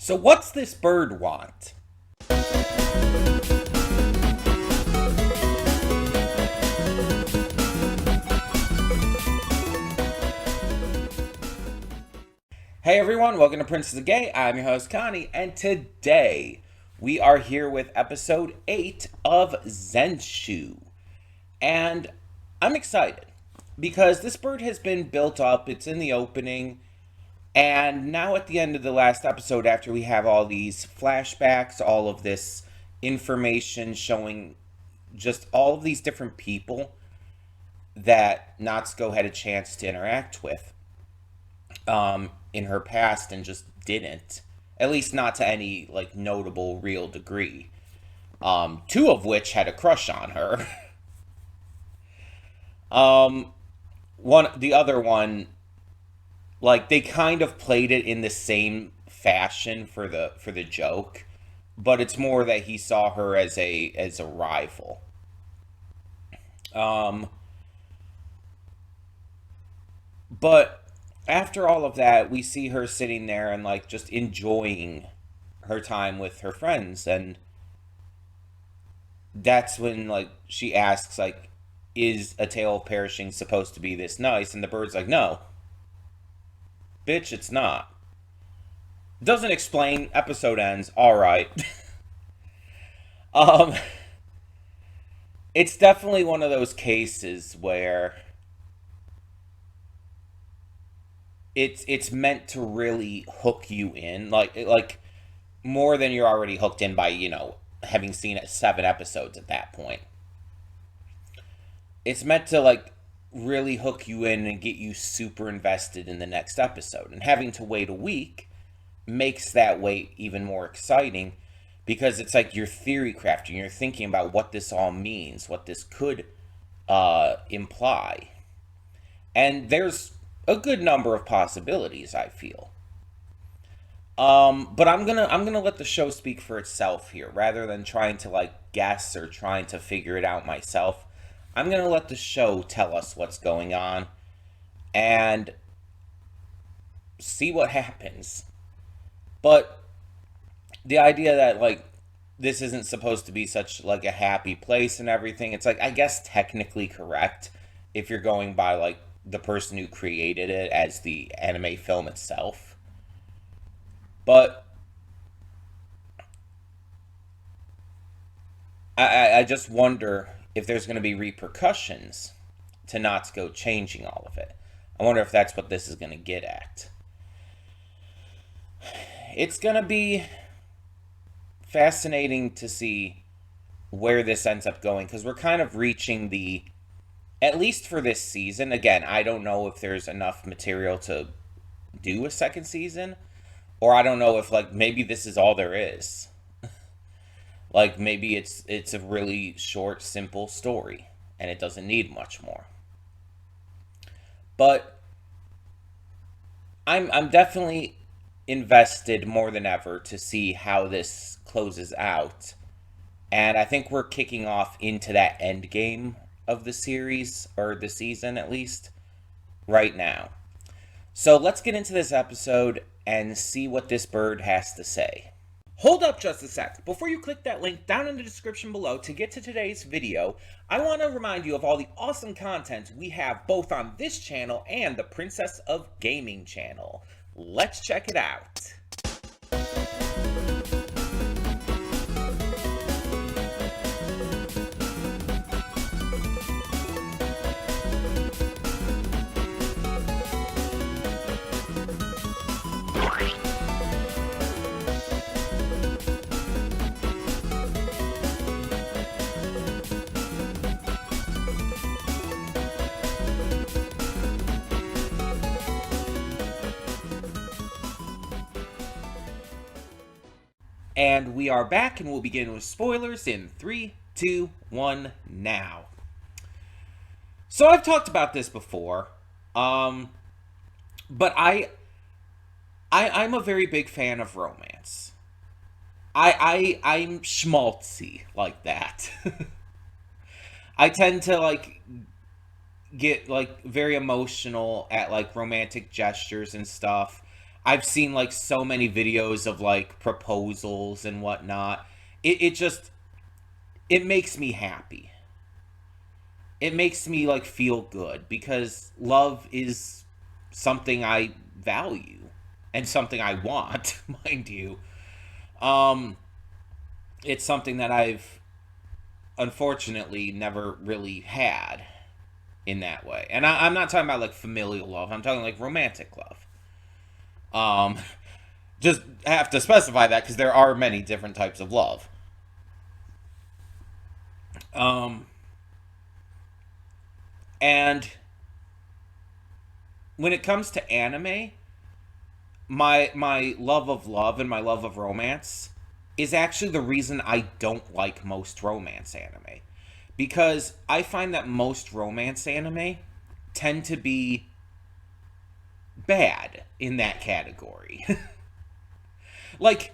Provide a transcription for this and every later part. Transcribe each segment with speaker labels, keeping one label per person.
Speaker 1: So what's this bird want? Hey everyone, welcome to Princess of Gay. I'm your host Connie, and today we are here with episode 8 of Zenshu. And I'm excited because this bird has been built up, it's in the opening, and now at the end of the last episode, after we have all these flashbacks, all of this information showing just all of these different people that Natsuko had a chance to interact with in her past and just didn't. At least not to any like notable real degree. Two of which had a crush on her. The other one, like they kind of played it in the same fashion for the joke, but it's more that he saw her as a rival. But after all of that, we see her sitting there and like just enjoying her time with her friends, and that's when like she asks like, is A Tale of Perishing supposed to be this nice? And the bird's like, no, bitch, it's not. Doesn't explain, episode ends, alright. um it's definitely one of those cases where it's meant to really hook you in, like more than you're already hooked in by, having seen it 7 episodes at that point. It's meant to like really hook you in and get you super invested in the next episode. And having to wait a week makes that wait even more exciting because it's like you're theory crafting, you're thinking about what this all means, what this could imply. And there's a good number of possibilities, I feel. But I'm gonna let the show speak for itself here, rather than trying to like guess or trying to figure it out myself. I'm gonna let the show tell us what's going on and see what happens. But the idea that like this isn't supposed to be such like a happy place and everything, it's like I guess technically correct if you're going by like the person who created it as the anime film itself. But I just wonder if there's going to be repercussions to Natsuko changing all of it. I wonder if that's what this is going to get at. It's going to be fascinating to see where this ends up going, because we're kind of reaching the, at least for this season, again, I don't know if there's enough material to do a second season, or I don't know if like maybe this is all there is. Like maybe it's a really short, simple story and it doesn't need much more. But I'm definitely invested more than ever to see how this closes out. And I think we're kicking off into that end game of the series, or the season at least, right now. So let's get into this episode and see what this bird has to say. Hold up just a sec. Before you click that link down in the description below to get to today's video, I want to remind you of all the awesome content we have both on this channel and the Princess of Gaming channel. Let's check it out. And we are back, and we'll begin with spoilers in 3, 2, 1, now. So I've talked about this before, but I'm a very big fan of romance. I'm schmaltzy like that. I tend to like get like very emotional at like romantic gestures and stuff. I've seen like so many videos of like proposals and whatnot. It just it makes me happy. It makes me like feel good because love is something I value and something I want, mind you. Um it's something that I've unfortunately never really had in that way. And I'm not talking about like familial love. I'm talking like romantic love. Um, just have to specify that because there are many different types of love. Um, and when it comes to anime, my love of love and my love of romance is actually the reason I don't like most romance anime. Because I find that most romance anime tend to be bad in that category. Like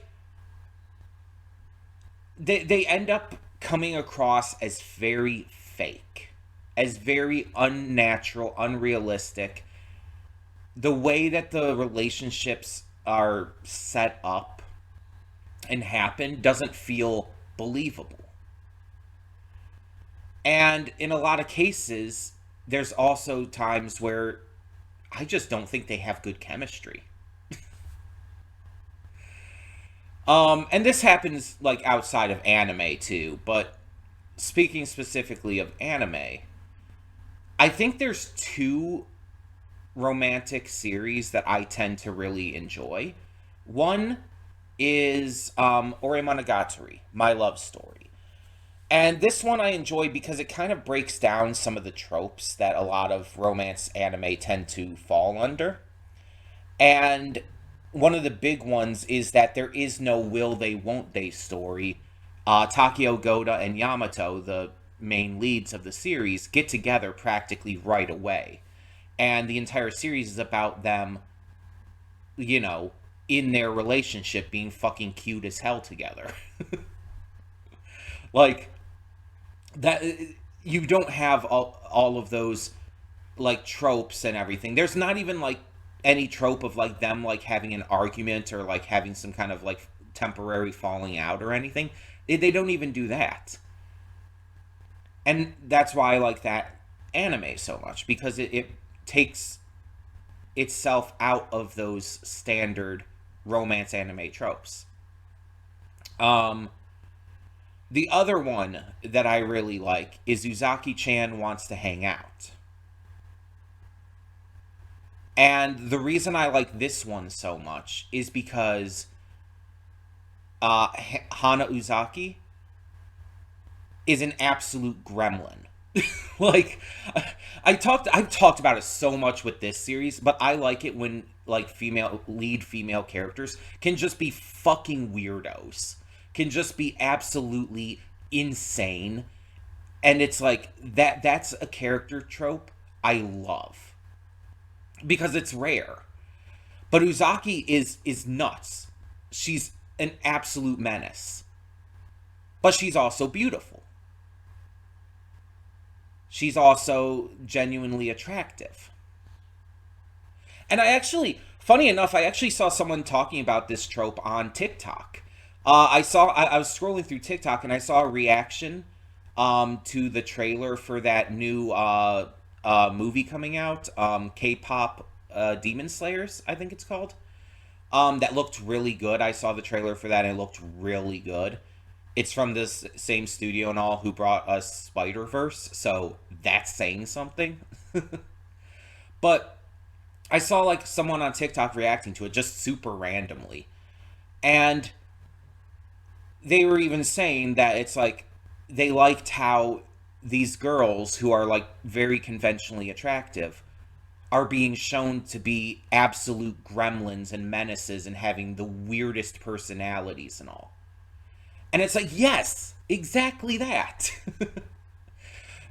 Speaker 1: they end up coming across as very fake, as very unnatural, unrealistic. The way that the relationships are set up and happen doesn't feel believable. And in a lot of cases, there's also times where I just don't think they have good chemistry. And this happens like outside of anime too, but speaking specifically of anime, I think there's two romantic series that I tend to really enjoy. One is Ore Monogatari, My Love Story. And this one I enjoy because it kind of breaks down some of the tropes that a lot of romance anime tend to fall under. And one of the big ones is that there is no will they won't they story. Takeo Goda and Yamato, the main leads of the series, get together practically right away. And the entire series is about them, you know, in their relationship being fucking cute as hell together. Like, that. You don't have all of those like tropes and everything. There's not even like any trope of like them like having an argument or like having some kind of like temporary falling out or anything. They don't even do that. And that's why I like that anime so much because it takes itself out of those standard romance anime tropes. Um, the other one that I really like is Uzaki Chan Wants to Hang Out. And the reason I like this one so much is because Hana Uzaki is an absolute gremlin. Like I've talked about it so much with this series, but I like it when like female characters can just be fucking weirdos. Can just be absolutely insane. And it's like that's a character trope I love because it's rare. But Uzaki is nuts. She's an absolute menace. But she's also beautiful. She's also genuinely attractive. And funny enough, I actually saw someone talking about this trope on TikTok. I was scrolling through TikTok and I saw a reaction to the trailer for that new movie coming out, K-pop Demon Slayers, I think it's called. That looked really good. I saw the trailer for that and it looked really good. It's from this same studio and all who brought us Spider-Verse, so that's saying something. But I saw like someone on TikTok reacting to it just super randomly. And they were even saying that it's like they liked how these girls who are like very conventionally attractive are being shown to be absolute gremlins and menaces and having the weirdest personalities and all. And it's like, yes, exactly that.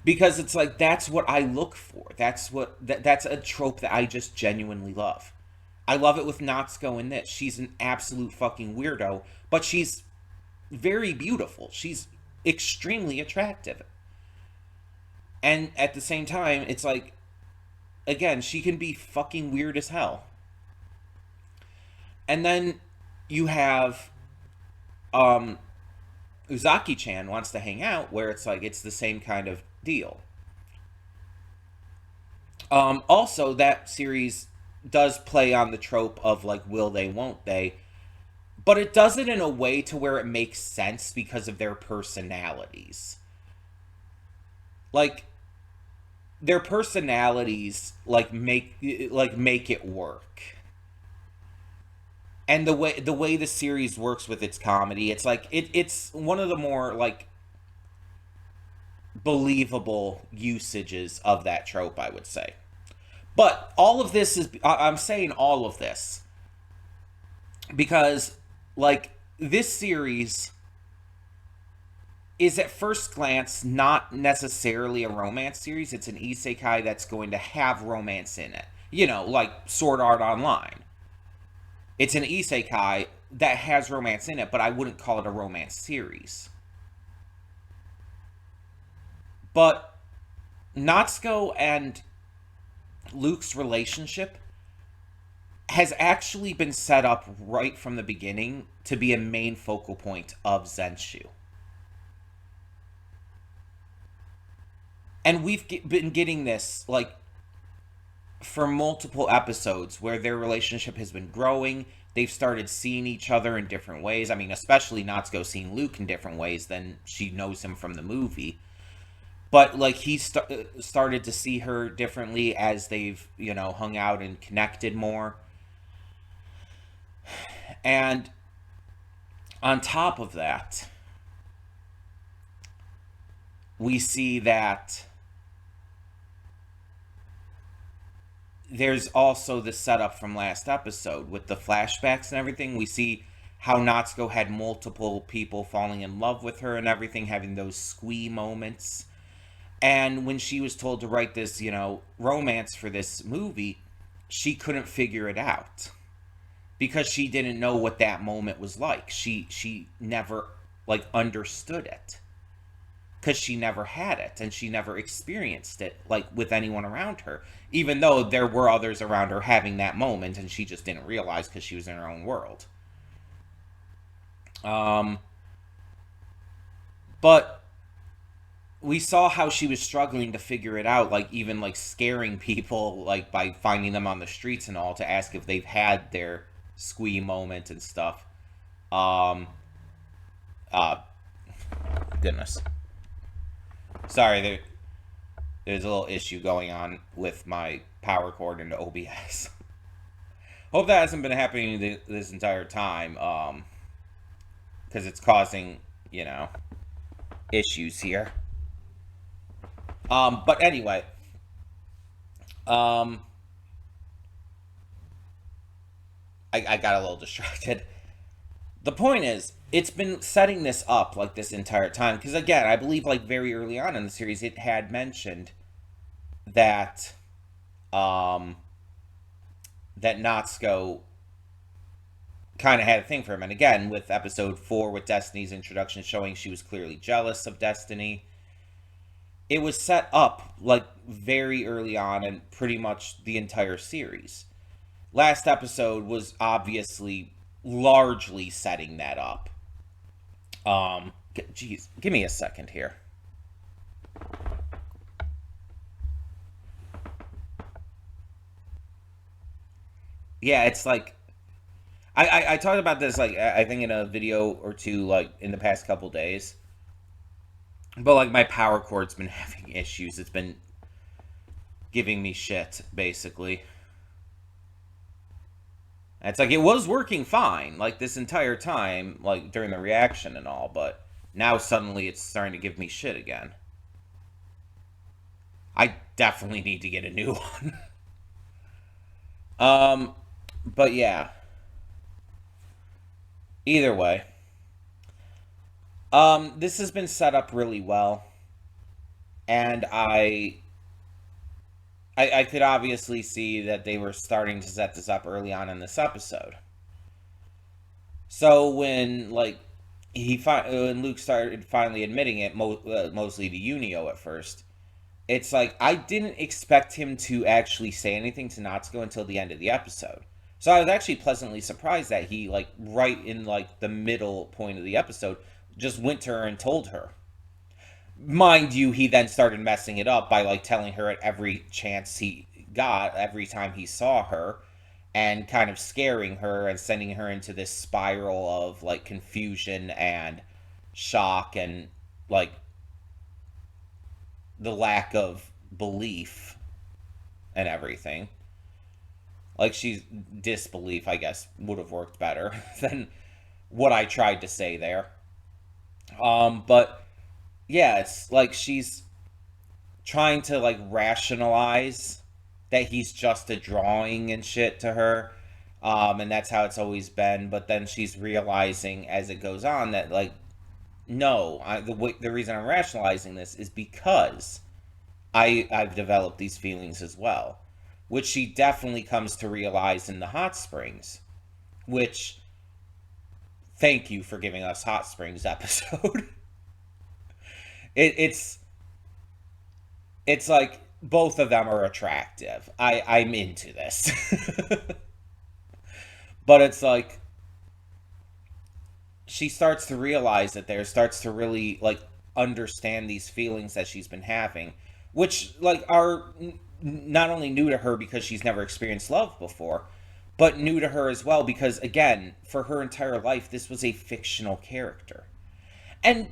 Speaker 1: Because it's like that's what I look for. That's a trope that I just genuinely love. I love it with Natsuko in this. She's an absolute fucking weirdo, but she's very beautiful. She's extremely attractive. And at the same time, it's like again, she can be fucking weird as hell. And then you have um Uzaki-chan wants to hang out, where it's like it's the same kind of deal. Also, that series does play on the trope of like will they, won't they, but it does it in a way to where it makes sense because of their personalities. Like their personalities make it work. And the way the series works with its comedy, it's like it's one of the more like believable usages of that trope, I would say. But all of this is I'm saying all of this because like this series is at first glance not necessarily a romance series. It's an isekai that's going to have romance in it. You know, like Sword Art Online. It's an isekai that has romance in it, but I wouldn't call it a romance series. But Natsuko and Luke's relationship has actually been set up right from the beginning to be a main focal point of Zenshu. And we've been getting this like for multiple episodes where their relationship has been growing. They've started seeing each other in different ways. I mean, especially Natsuko seeing Luke in different ways than she knows him from the movie. But like he started to see her differently as they've, hung out and connected more. And on top of that, we see that there's also the setup from last episode with the flashbacks and everything. We see how Natsuko had multiple people falling in love with her and everything, having those squee moments. And when she was told to write this, romance for this movie, she couldn't figure it out because she didn't know what that moment was like. She never like understood it because she never had it and she never experienced it like with anyone around her, even though there were others around her having that moment and she just didn't realize because she was in her own world. But we saw how she was struggling to figure it out, like even like scaring people like by finding them on the streets and all to ask if they've had their squee moment and stuff. um uh Goodness, sorry, there's a little issue going on with my power cord into OBS. Hope that hasn't been happening this entire time, because it's causing, issues here. But anyway, um, I got a little distracted. The point is, it's been setting this up like this entire time. Because again, I believe like very early on in the series, it had mentioned that, that Natsuko kind of had a thing for him. And again, with episode 4, with Destiny's introduction showing she was clearly jealous of Destiny, it was set up like very early on in pretty much the entire series. Last episode was obviously largely setting that up. Geez, give me a second here. Yeah, it's like I talked about this like I think in a video or two like in the past couple days. But like my power cord's been having issues. It's been giving me shit basically. And it's like it was working fine like this entire time like during the reaction and all, but now suddenly it's starting to give me shit again. I definitely need to get a new one. um but yeah. Either way, this has been set up really well, and I could obviously see that they were starting to set this up early on in this episode. So when like when Luke started finally admitting it, mostly to Unio at first, it's like I didn't expect him to actually say anything to Natsuko until the end of the episode. So I was actually pleasantly surprised that he, like, right in, like, the middle point of the episode, just went to her and told her. Mind you, he then started messing it up by, like, telling her at every chance he got, every time he saw her, and kind of scaring her and sending her into this spiral of, like, confusion and shock and, like, the lack of belief and everything. Like, she's disbelief, I guess, would have worked better than what I tried to say there. But yeah, it's like she's trying to, like, rationalize that he's just a drawing and shit to her. And that's how it's always been. But then she's realizing as it goes on that, like, no, the reason I'm rationalizing this is because I've developed these feelings as well, which she definitely comes to realize in the hot springs. Which, thank you for giving us hot springs episode. It's like both of them are attractive. I'm into this. But it's like she starts to realize that there starts to really, like, understand these feelings that she's been having, which, like, are not only new to her because she's never experienced love before, but new to her as well because, again, for her entire life this was a fictional character. And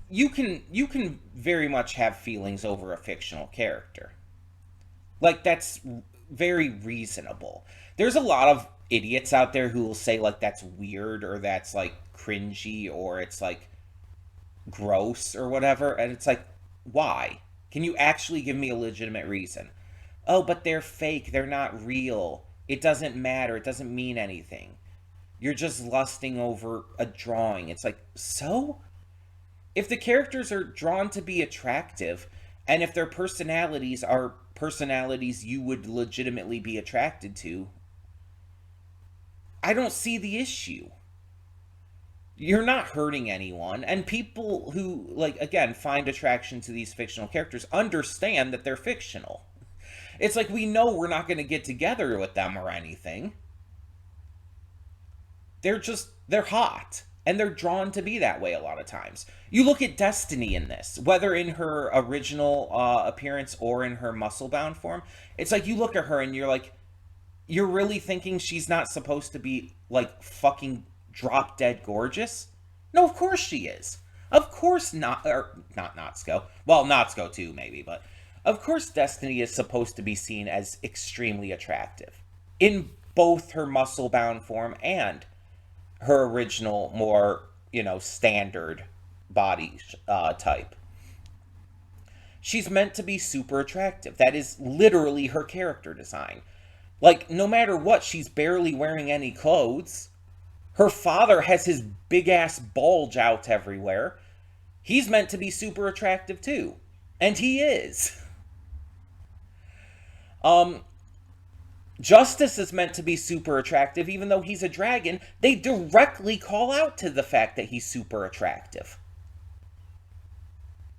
Speaker 1: you can very much have feelings over a fictional character. Like, that's very reasonable. There's a lot of idiots out there who will say, like, that's weird or that's, like, cringy or it's, like, gross or whatever, and it's like, why? Can you actually give me a legitimate reason? Oh, but they're fake, they're not real, it doesn't matter, it doesn't mean anything, you're just lusting over a drawing. It's like, so if the characters are drawn to be attractive, and if their personalities are personalities you would legitimately be attracted to, I don't see the issue. You're not hurting anyone, and people who, like, again, find attraction to these fictional characters understand that they're fictional. It's like, we know we're not going to get together with them or anything. They're hot, and they're drawn to be that way a lot of times. You look at Destiny in this, whether in her original appearance or in her muscle-bound form, it's like, you look at her and you're like, you're really thinking she's not supposed to be, like, fucking drop dead gorgeous? No, of course she is. Of course not, or not Natsuko. Well, Natsuko too, maybe, but of course Destiny is supposed to be seen as extremely attractive in both her muscle-bound form and her original, more, standard body type. She's meant to be super attractive. That is literally her character design. Like, no matter what, she's barely wearing any clothes. Her father has his big-ass bulge out everywhere. He's meant to be super attractive, too. And he is. Justice is meant to be super attractive, even though he's a dragon. They directly call out to the fact that he's super attractive.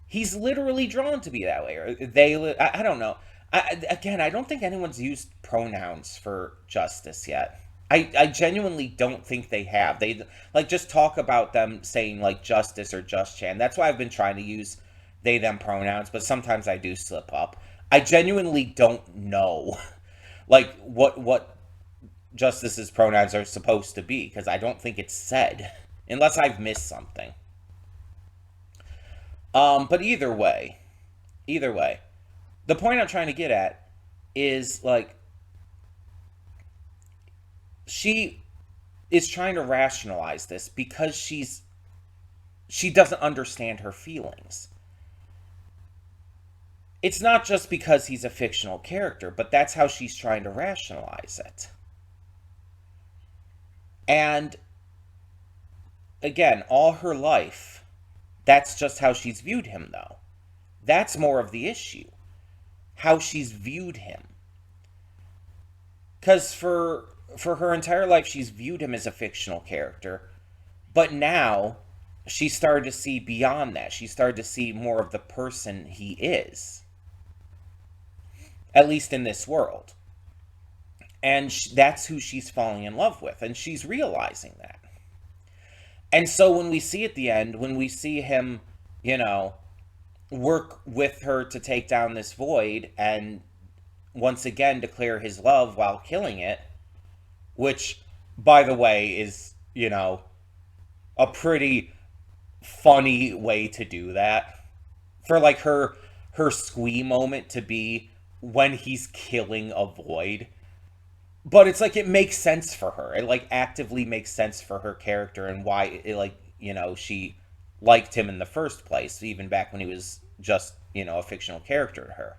Speaker 1: He's literally drawn to be that way. Or I don't know. I don't think anyone's used pronouns for Justice yet. I genuinely don't think they have. They, like, just talk about them saying, like, Justice or Just Chan. That's why I've been trying to use they, them pronouns, but sometimes I do slip up. I genuinely don't know, like, what Justice's pronouns are supposed to be, because I don't think it's said, unless I've missed something. But either way, the point I'm trying to get at is, like, she is trying to rationalize this because she doesn't understand her feelings. It's not just because he's a fictional character, but that's how she's trying to rationalize it. And again, all her life, that's just how she's viewed him, though. That's more of the issue. How she's viewed him. Because for her entire life, she's viewed him as a fictional character. But now, she started to see beyond that. She started to see more of the person he is. At least in this world. And that's who she's falling in love with, and she's realizing that. And so when we see at the end, when we see him, you know, work with her to take down this void and once again declare his love while killing it, which, by the way, is, a pretty funny way to do that. For like her squee moment to be when he's killing a void. But it's like it makes sense for her. It like actively makes sense for her character and why it like, she liked him in the first place, even back when he was just, a fictional character to her.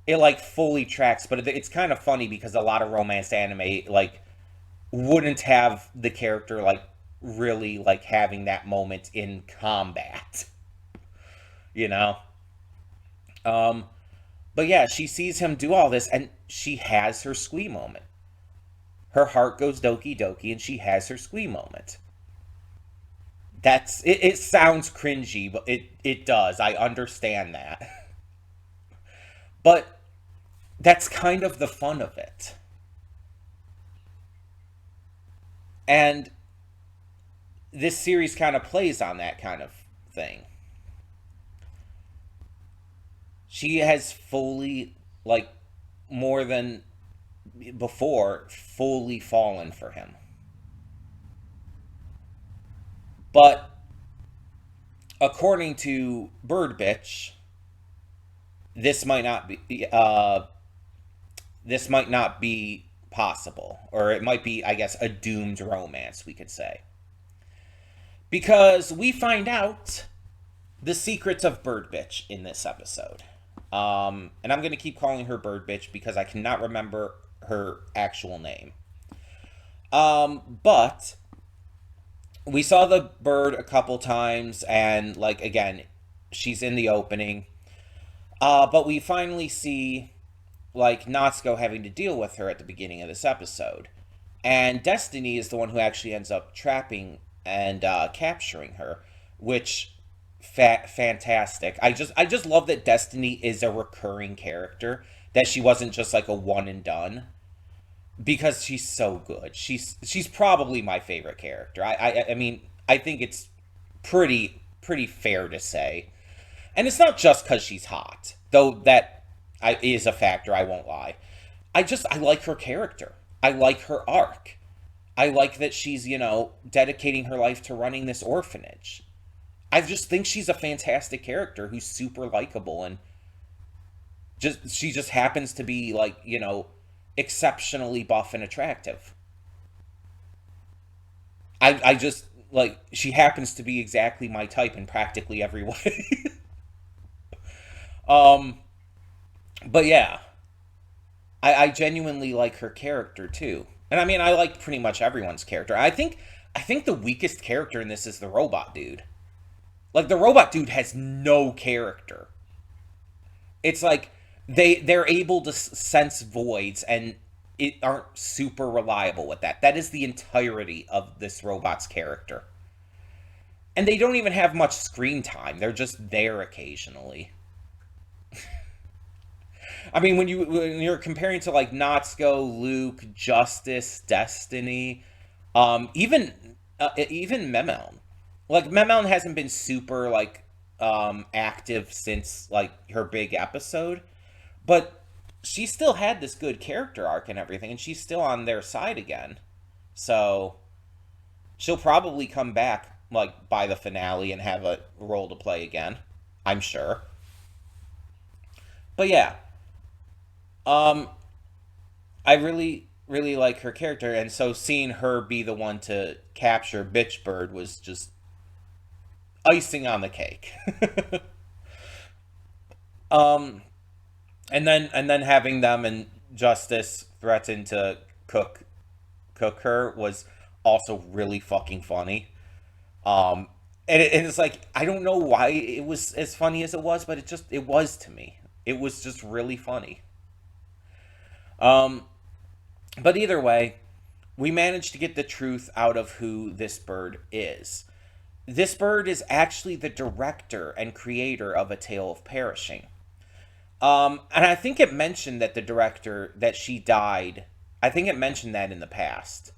Speaker 1: It like fully tracks, but it's kind of funny because a lot of romance anime like wouldn't have the character like really like having that moment in combat, you know? Um but yeah, she sees him do all this and she has her squee moment. Her heart goes doki doki and she has her squee moment. It sounds cringy, but it does. I understand that. But that's kind of the fun of it. And this series kind of plays on that kind of thing. She has fully, like, more than before, fully fallen for him. But according to Bird Bitch, this might not be this might not be possible, or it might be, I guess, a doomed romance, we could say, because we find out the secrets of Bird Bitch in this episode. And I'm going to keep calling her Bird Bitch because I cannot remember her actual name. But we saw the bird a couple times, and like again, she's in the opening. But we finally see like Natsuko having to deal with her at the beginning of this episode, and Destiny is the one who actually ends up trapping and capturing her, which fantastic. I just love that Destiny is a recurring character, that she wasn't just like a one and done, because she's so good. She's probably my favorite character. I mean, I think it's pretty fair to say. And it's not just cuz she's hot, though is a factor, I won't lie. I like her character. I like her arc. I like that she's, dedicating her life to running this orphanage. I just think she's a fantastic character who's super likable, and she just happens to be like, exceptionally buff and attractive. I just like, she happens to be exactly my type in practically every way. um but yeah, I genuinely like her character too. And I mean, I like pretty much everyone's character. I think the weakest character in this is the robot dude. Like, the robot dude has no character. It's like they're able to sense voids and it aren't super reliable with that. That is the entirety of this robot's character. And they don't even have much screen time. They're just there occasionally. I mean, when you're comparing to like Natsuko, Luke, Justice, Destiny, even Memeln. Like, Memeln hasn't been super like active since like her big episode, but she still had this good character arc and everything, and she's still on their side again. So she'll probably come back like by the finale and have a role to play again, I'm sure. But yeah, um, I really like her character, and so seeing her be the one to capture Bitch Bird was just icing on the cake. um, and then having them and Justice threaten to cook her was also really fucking funny. Um, and it's like, I don't know why it was as funny as it was, but it was to me. It was just really funny. Um, but either way, we managed to get the truth out of who this bird is. This bird is actually the director and creator of A Tale of Perishing. And I think it mentioned that the director, that she died. I think it mentioned that in the past,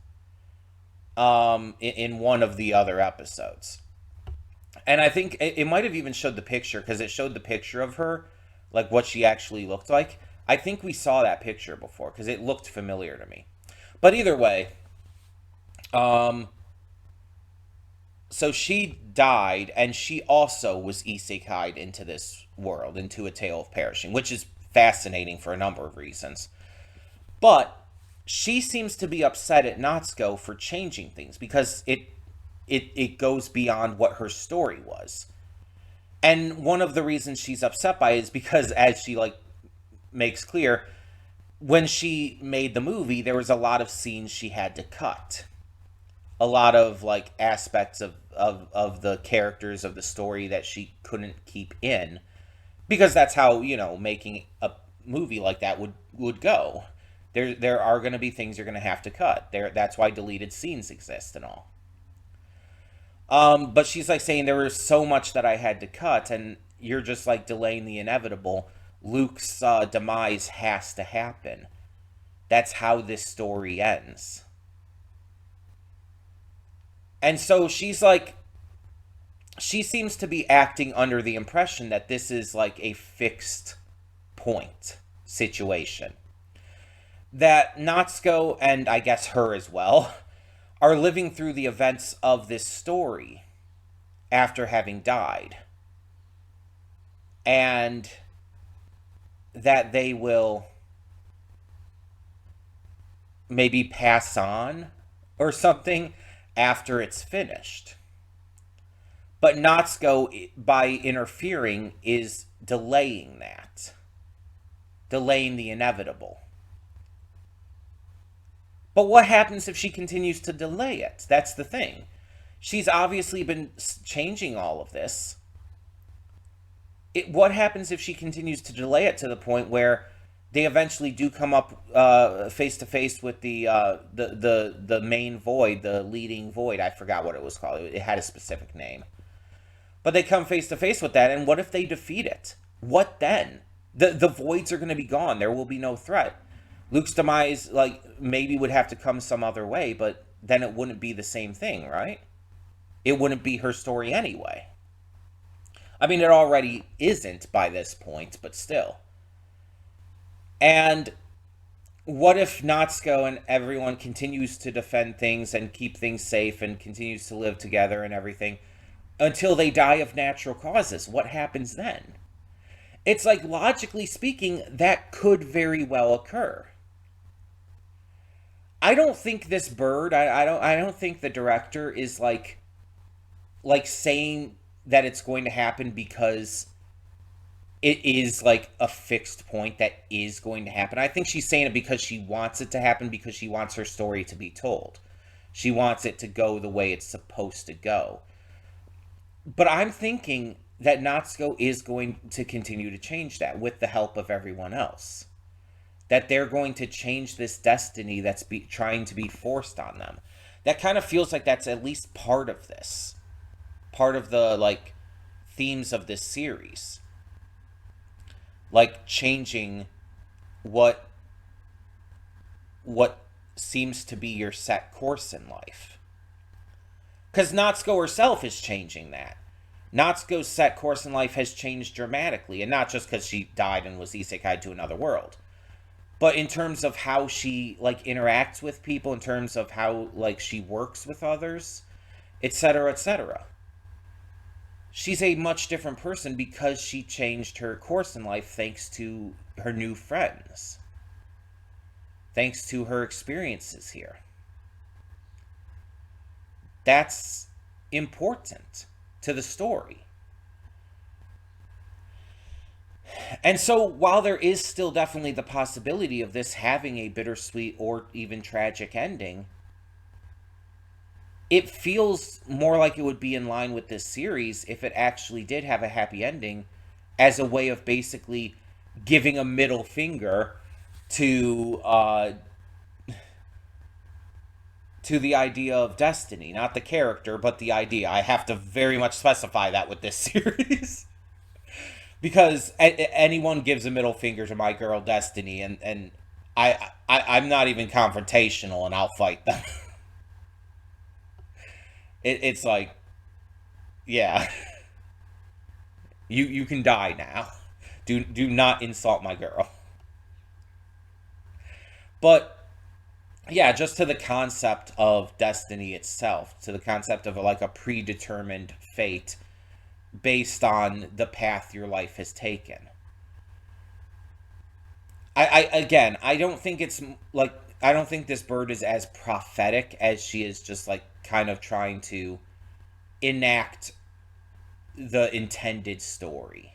Speaker 1: in one of the other episodes. And I think it might have even showed the picture, because it showed the picture of her, like what she actually looked like. I think we saw that picture before, because it looked familiar to me. But either way, um, so she died, and she also was isekai'd into this world, into a tale of perishing, which is fascinating for a number of reasons. But she seems to be upset at Natsuko for changing things, because it goes beyond what her story was. And one of the reasons she's upset by it is because, as she like makes clear, when she made the movie, there was a lot of scenes she had to cut. A lot of like aspects of the characters of the story that she couldn't keep in, because that's how, making a movie like that would go. There are going to be things you're going to have to cut. That's why deleted scenes exist and all. But she's like saying there was so much that I had to cut, and you're just like delaying the inevitable. Luke's demise has to happen. That's how this story ends. And so she's like, she seems to be acting under the impression that this is like a fixed point situation. That Natsuko, and I guess her as well, are living through the events of this story after having died. And that they will maybe pass on or something after it's finished. But Natsuko, by interfering, is delaying that. Delaying the inevitable. But what happens if she continues to delay it? That's the thing. She's obviously been changing all of this. What happens if she continues to delay it to the point where they eventually do come up face to face with the main void, the leading void? I forgot what it was called. It had a specific name. But they come face to face with that, and what if they defeat it? What then? The voids are going to be gone. There will be no threat. Luke's demise, like, maybe would have to come some other way, but then it wouldn't be the same thing, right? It wouldn't be her story anyway. I mean, it already isn't by this point, but still. And what if Natsuko and everyone continues to defend things and keep things safe and continues to live together and everything until they die of natural causes? What happens then? It's like, logically speaking, that could very well occur. I don't think this bird, I don't think the director is like saying that it's going to happen because it is like a fixed point that is going to happen. I think she's saying it because she wants it to happen, because she wants her story to be told. She wants it to go the way it's supposed to go. But I'm thinking that Natsuko is going to continue to change that with the help of everyone else. That they're going to change this destiny that's trying to be forced on them. That kind of feels like that's at least part of this. Part of the, like, themes of this series. Like, changing what seems to be your set course in life. Because Natsuko herself is changing that. Natsuko's set course in life has changed dramatically, and not just because she died and was isekai to another world, but in terms of how she like interacts with people, in terms of how like she works with others, etc., etc. She's a much different person because she changed her course in life thanks to her new friends, thanks to her experiences here. That's important to the story. And so, while there is still definitely the possibility of this having a bittersweet or even tragic ending, it feels more like it would be in line with this series if it actually did have a happy ending, as a way of basically giving a middle finger to the idea of destiny. Not the character, but the idea. I have to very much specify that with this series. Because anyone gives a middle finger to my girl Destiny, and I'm not even confrontational, and I'll fight them. It's like, yeah, you can die now. Do not insult my girl. But yeah, just to the concept of destiny itself, to the concept of like a predetermined fate based on the path your life has taken. I again, I don't think it's like, I don't think this bird is as prophetic as she is just like kind of trying to enact the intended story.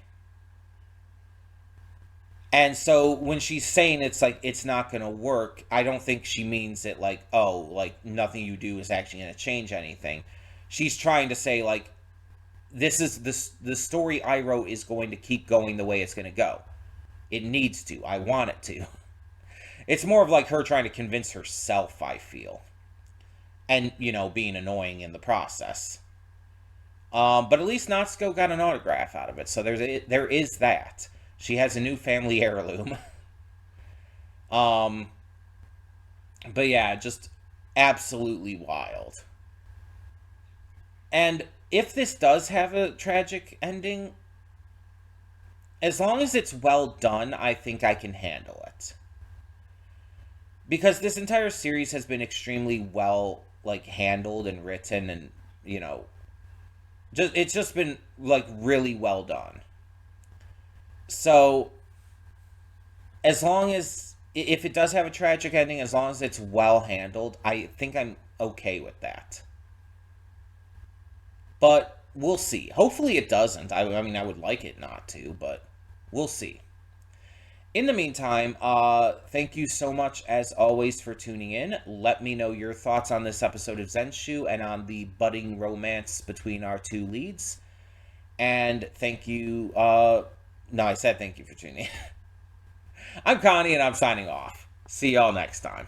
Speaker 1: And so when she's saying it's like it's not going to work, I don't think she means it like, oh, like nothing you do is actually going to change anything. She's trying to say like, this the story I wrote is going to keep going the way it's going to go. It needs to. I want it to. It's more of like her trying to convince herself, I feel. And, being annoying in the process. But at least Natsuko got an autograph out of it, so there is that. She has a new family heirloom. um, but yeah, just absolutely wild. And if this does have a tragic ending, as long as it's well done, I think I can handle it. Because this entire series has been extremely well like handled and written, and it's just been like really well done. So as long as, if it does have a tragic ending, as long as it's well handled, I think I'm okay with that. But we'll see. Hopefully it doesn't. I mean, I would like it not to, but we'll see. In the meantime, thank you so much, as always, for tuning in. Let me know your thoughts on this episode of Zenshu and on the budding romance between our two leads. And thank you, no, I said thank you for tuning in. I'm Connie, and I'm signing off. See y'all next time.